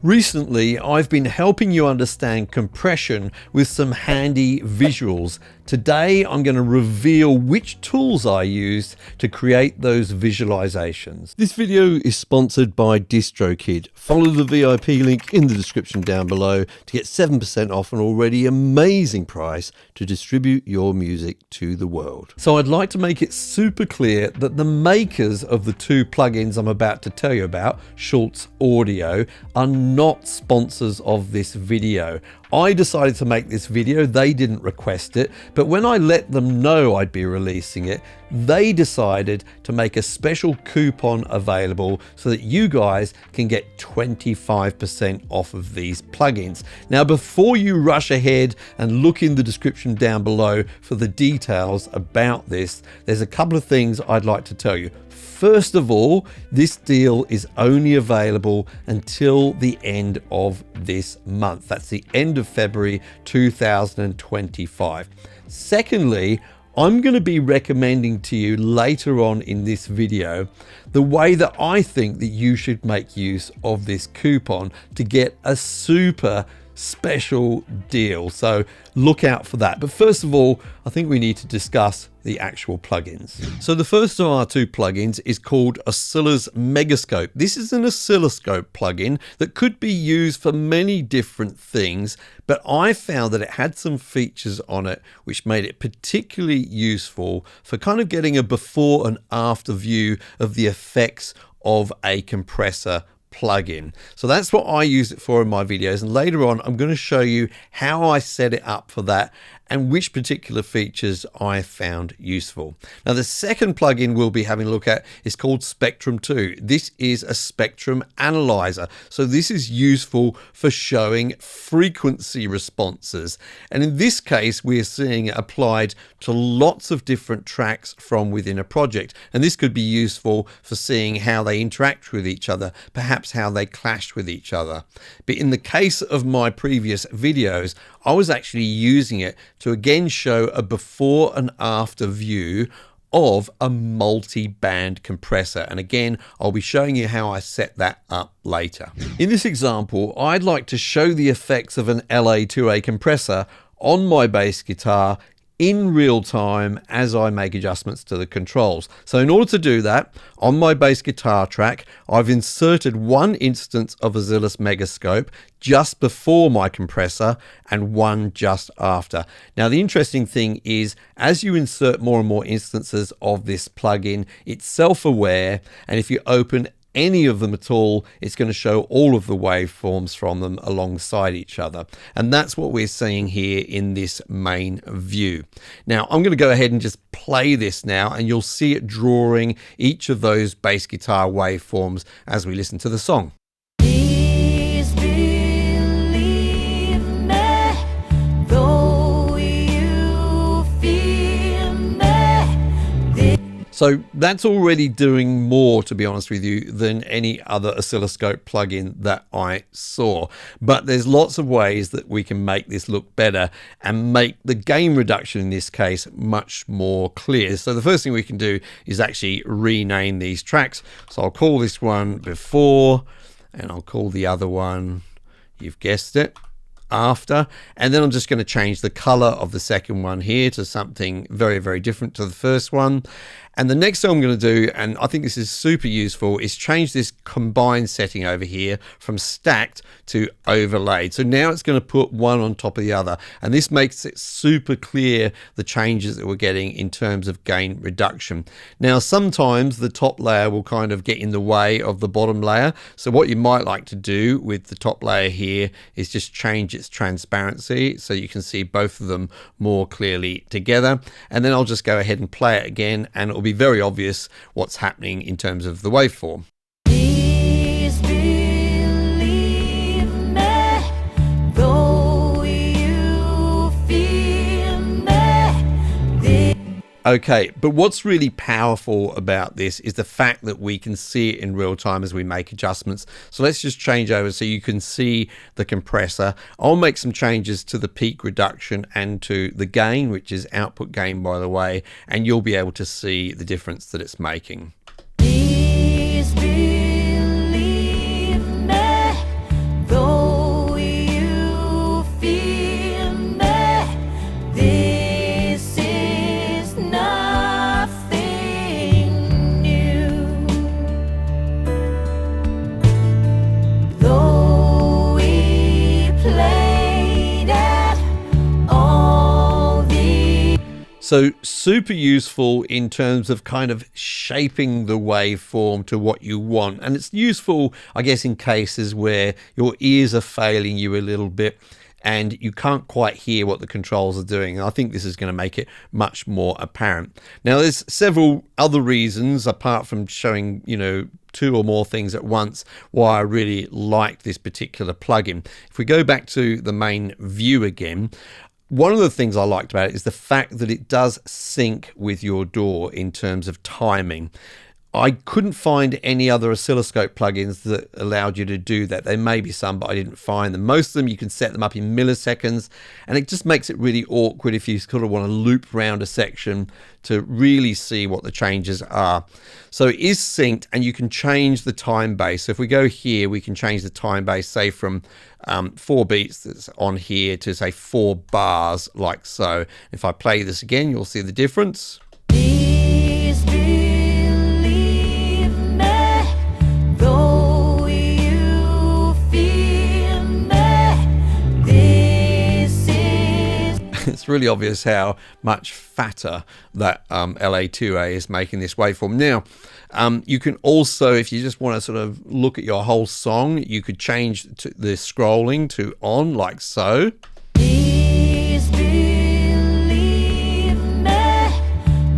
Recently, I've been helping you understand compression with some handy visuals. Today, I'm going to reveal which tools I used to create those visualizations. This video is sponsored by DistroKid. Follow the VIP link in the description down below to get 7% off an already amazing price to distribute your music to the world. So I'd like to make it super clear that the makers of the two plugins I'm about to tell you about, SCHULTZ Audio, are not sponsors of this video. I decided to make this video, they didn't request it, but when I let them know I'd be releasing it, they decided to make a special coupon available so that you guys can get 25% off of these plugins. Now, before you rush ahead and look in the description down below for the details about this, there's a couple of things I'd like to tell you. First of all, this deal is only available until the end of this month. That's the end of February 2025. Secondly, I'm going to be recommending to you later on in this video the way that I think that you should make use of this coupon to get a super special deal. So look out for that. But first of all, I think we need to discuss the actual plugins. So the first of our two plugins is called Ozillos Megascope. This is an oscilloscope plugin that could be used for many different things, but I found that it had some features on it which made it particularly useful for kind of getting a before and after view of the effects of a compressor plugin. So that's what I use it for in my videos, and later on I'm going to show you how I set it up for that and which particular features I found useful. Now, the second plugin we'll be having a look at is called Spectrum 2. This is a spectrum analyzer. So this is useful for showing frequency responses. And in this case, we're seeing it applied to lots of different tracks from within a project. And this could be useful for seeing how they interact with each other, perhaps how they clash with each other. But in the case of my previous videos, I was actually using it to again show a before and after view of a multi-band compressor. And again, I'll be showing you how I set that up later. In this example, I'd like to show the effects of an LA2A compressor on my bass guitar in real time as I make adjustments to the controls. So in order to do that, on my bass guitar track, I've inserted one instance of Ozillos Megascope just before my compressor and one just after. Now, the interesting thing is, as you insert more and more instances of this plugin, it's self-aware, and if you open any of them at all, it's going to show all of the waveforms from them alongside each other. And that's what we're seeing here in this main view. Now, I'm going to go ahead and just play this now, and you'll see it drawing each of those bass guitar waveforms as we listen to the song. So that's already doing more, to be honest with you, than any other oscilloscope plugin that I saw. But there's lots of ways that we can make this look better and make the gain reduction in this case much more clear. So the first thing we can do is actually rename these tracks. So I'll call this one before, and I'll call the other one, you've guessed it, after. And then I'm just going to change the color of the second one here to something very, very different to the first one. And the next thing I'm going to do, and I think this is super useful, is change this combine setting over here from stacked to overlaid. So now it's going to put one on top of the other. And this makes it super clear the changes that we're getting in terms of gain reduction. Now, sometimes the top layer will kind of get in the way of the bottom layer. So what you might like to do with the top layer here is just change its transparency so you can see both of them more clearly together. And then I'll just go ahead and play it again, and it'll be very obvious what's happening in terms of the waveform. Please believe me, though you feel me. Okay, but what's really powerful about this is the fact that we can see it in real time as we make adjustments. So let's just change over so you can see the compressor. I'll make some changes to the peak reduction and to the gain, which is output gain, by the way, and you'll be able to see the difference that it's making. Please believe me, though So super useful in terms of kind of shaping the waveform to what you want. And it's useful, I guess, in cases where your ears are failing you a little bit and you can't quite hear what the controls are doing. And I think this is going to make it much more apparent. Now, there's several other reasons, apart from showing, you know, two or more things at once, why I really like this particular plugin. If we go back to the main view again, one of the things I liked about it is the fact that it does sync with your DAW in terms of timing. I couldn't find any other oscilloscope plugins that allowed you to do that. There may be some, but I didn't find them. Most of them, you can set them up in milliseconds, and it just makes it really awkward if you sort of want to loop around a section to really see what the changes are. So it is synced, and you can change the time base. So if we go here, we can change the time base, say from 4 beats that's on here to say 4 bars, like so. If I play this again, you'll see the difference. It's really obvious how much fatter that LA2A is making this waveform. Now, you can also, if you just want to sort of look at your whole song, you could change the scrolling to on, like so. Please believe me,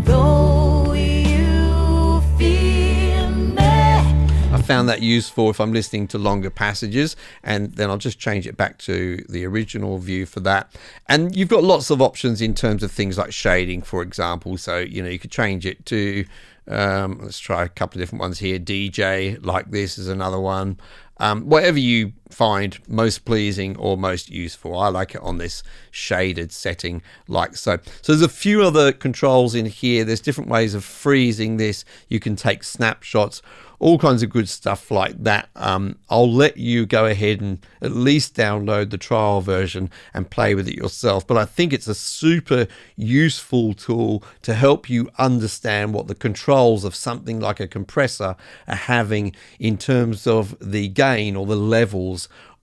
though you feel me. I found that useful if I'm listening to longer passages, and then I'll just change it back to the original view for that. And you've got lots of options in terms of things like shading, for example. So, you know, you could change it to, let's try a couple of different ones here. DJ, like this, is another one. Whatever you find most pleasing or most useful. I like it on this shaded setting, like so. So there's a few other controls in here. There's different ways of freezing this. You can take snapshots, all kinds of good stuff like that. I'll let you go ahead and at least download the trial version and play with it yourself. But I think it's a super useful tool to help you understand what the controls of something like a compressor are having in terms of the gain or the levels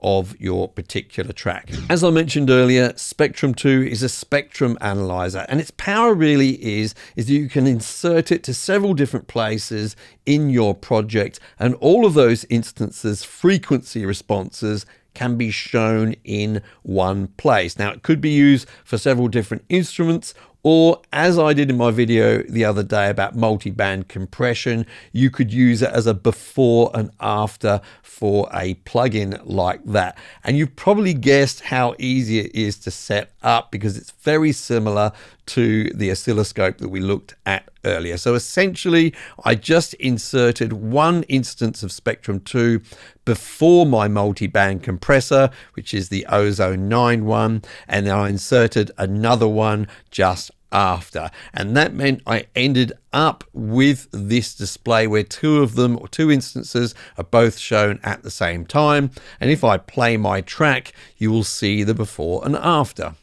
of your particular track. As I mentioned earlier, Spectrum 2 is a spectrum analyzer, and its power really is that you can insert it to several different places in your project, and all of those instances, frequency responses, can be shown in one place. Now, it could be used for several different instruments, or as I did in my video the other day about multi-band compression, you could use it as a before and after for a plugin like that. And you've probably guessed how easy it is to set up, because it's very similar to the oscilloscope that we looked at earlier. So essentially, I just inserted one instance of Spectrum 2 before my multi-band compressor, which is the Ozone 9 one, and then I inserted another one just after, and that meant I ended up with this display where two of them, or two instances, are both shown at the same time. And if I play my track, you will see the before and after.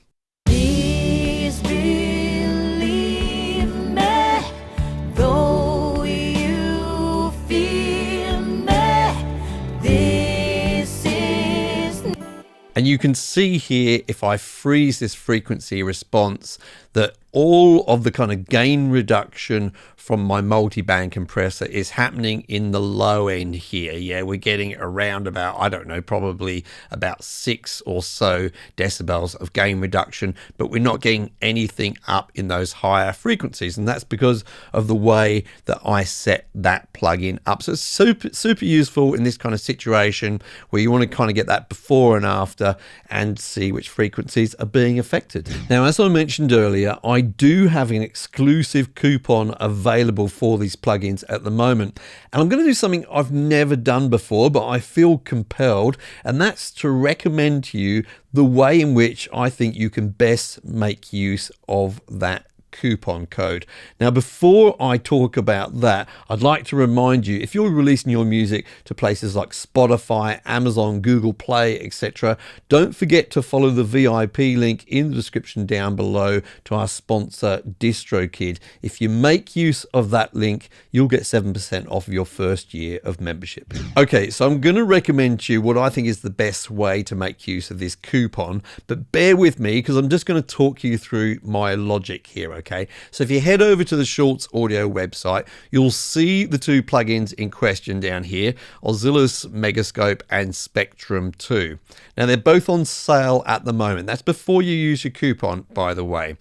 Please believe me, though you feel me, this is... And you can see here, if I freeze this frequency response, that all of the kind of gain reduction from my multi-band compressor is happening in the low end here. Yeah, we're getting around about, I don't know, probably about 6 or so decibels of gain reduction, but we're not getting anything up in those higher frequencies. And that's because of the way that I set that plugin up. So it's super useful in this kind of situation where you want to kind of get that before and after and see which frequencies are being affected. Now, as I mentioned earlier, I do have an exclusive coupon available for these plugins at the moment, and I'm going to do something I've never done before, but I feel compelled, and that's to recommend to you the way in which I think you can best make use of that coupon code. Now, before I talk about that, I'd like to remind you, if you're releasing your music to places like Spotify, Amazon, Google Play, etc., don't forget to follow the VIP link in the description down below to our sponsor DistroKid. If you make use of that link, you'll get 7% off your first year of membership. Okay, so I'm going to recommend to you what I think is the best way to make use of this coupon, but bear with me because I'm just going to talk you through my logic here. okay? So if you head over to the SCHULTZ Audio website, you'll see the two plugins in question down here, Ozillos Megascope and Spectrum 2. Now they're both on sale at the moment. That's before you use your coupon, by the way.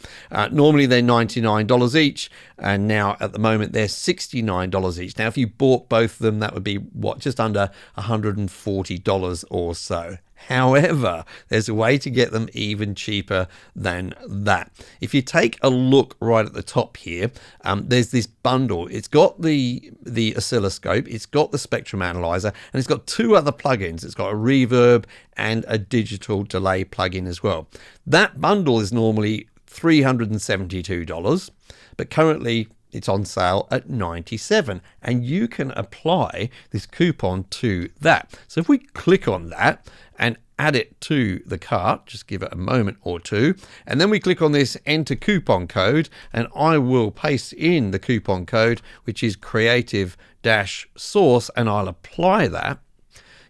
Normally they're $99 each, and now at the moment they're $69 each. Now if you bought both of them, that would be what, just under $140 or so. However, there's a way to get them even cheaper than that. If you take a look right at the top here, there's this bundle. It's got the oscilloscope, it's got the spectrum analyzer, and it's got two other plugins. It's got a reverb and a digital delay plugin as well. That bundle is normally $372, but currently it's on sale at $97, and you can apply this coupon to that. So if we click on that and add it to the cart, just give it a moment or two, and then we click on this enter coupon code, and I will paste in the coupon code, which is creative-source, and I'll apply that.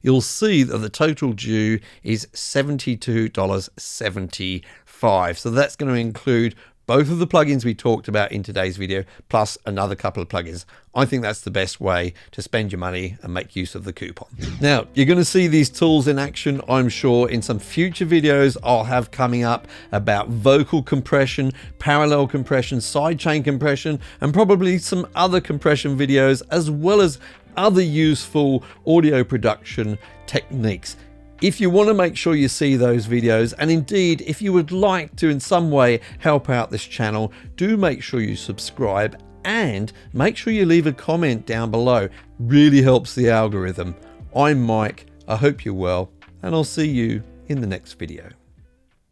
You'll see that the total due is $72.75. So that's going to include both of the plugins we talked about in today's video, plus another couple of plugins. I think that's the best way to spend your money and make use of the coupon. Now, you're going to see these tools in action, I'm sure, in some future videos I'll have coming up about vocal compression, parallel compression, sidechain compression, and probably some other compression videos, as well as other useful audio production techniques. If you want to make sure you see those videos, and indeed if you would like to in some way help out this channel, do make sure you subscribe and make sure you leave a comment down below. Really helps the algorithm. I'm Mike, I hope you're well, and I'll see you in the next video.